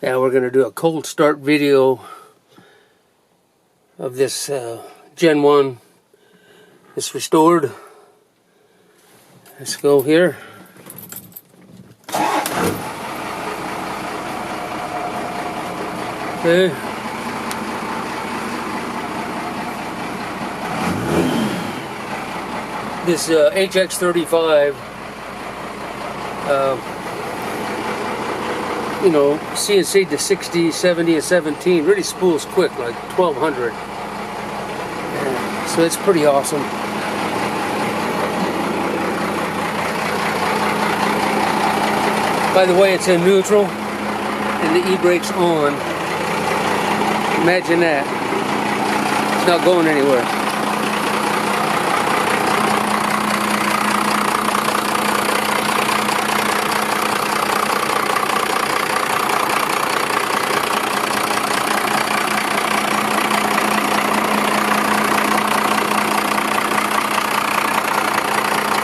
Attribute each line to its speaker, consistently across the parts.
Speaker 1: Now we're going to do a cold start video of this Gen 1. It's restored. Let's go here. Okay. This HX35, you know, CNC to 60, 70, and 17 really spools quick, like 1200. So it's pretty awesome. By the way, it's in neutral and the e-brake's on. Imagine that. It's not going anywhere.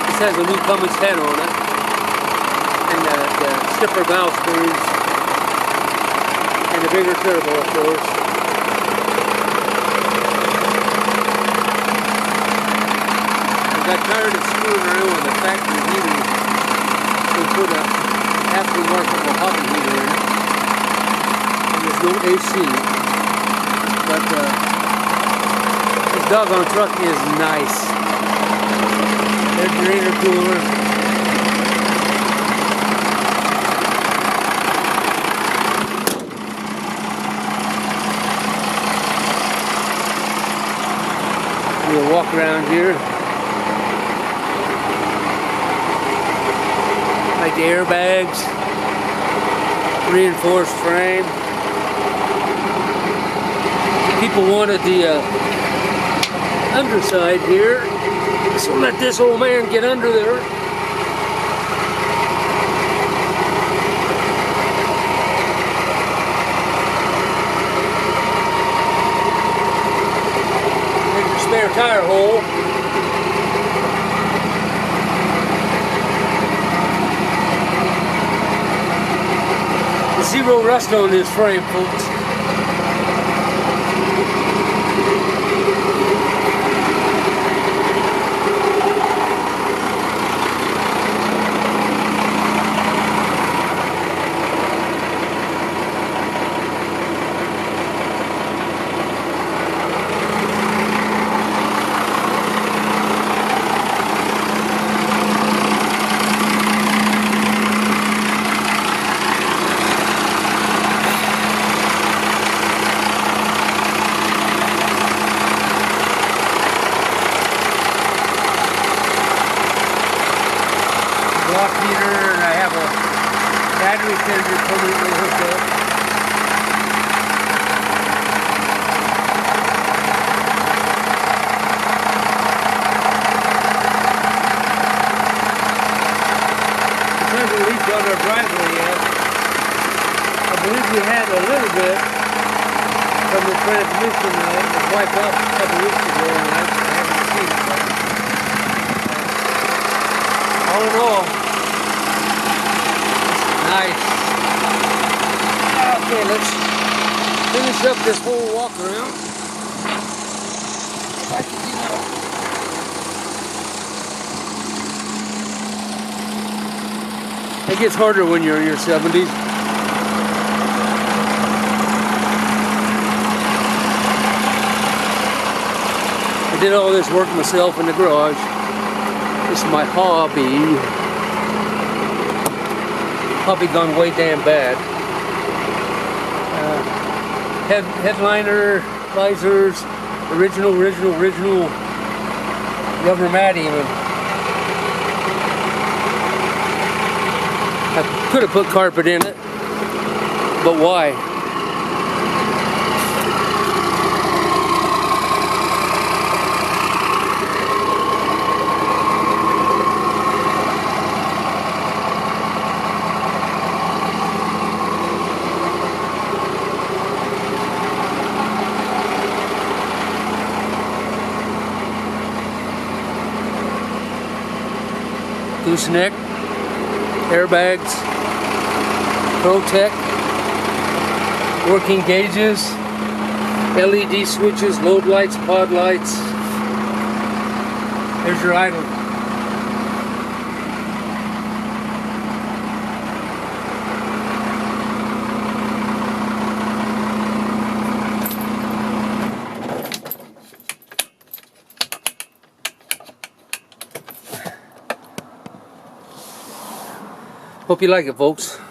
Speaker 1: This has a new Cummins head on it. And the stiffer valve screws. And the bigger turbo, of course. I got tired of screwing around with the factory heater. We put a aftermarket hobby heater in it. And there's no AC. But this doggone truck is nice. Refrigerator cooler. We'll walk around here. Like the airbags, reinforced frame. People wanted the underside here, so let this old man get under there. There's your spare tire hole. Zero rust on this frame, folks. Block heater, and I have a battery tender permanently hooked up. It hasn't leaked on our driveway yet. I believe we had a little bit from the transmission that was wiped out a couple weeks ago, and I haven't seen it. All in all, nice. Okay, let's finish up this whole walk around. If I can get out. It gets harder when you're in your 70s. I did all this work myself in the garage. This is my hobby. Hobby gone way damn bad. Headliner, visors, original. Rubber mat even. I could have put carpet in it, but why? Gooseneck, airbags, Protect, working gauges, LED switches, load lights, pod lights. There's your idle. Hope you like it, folks.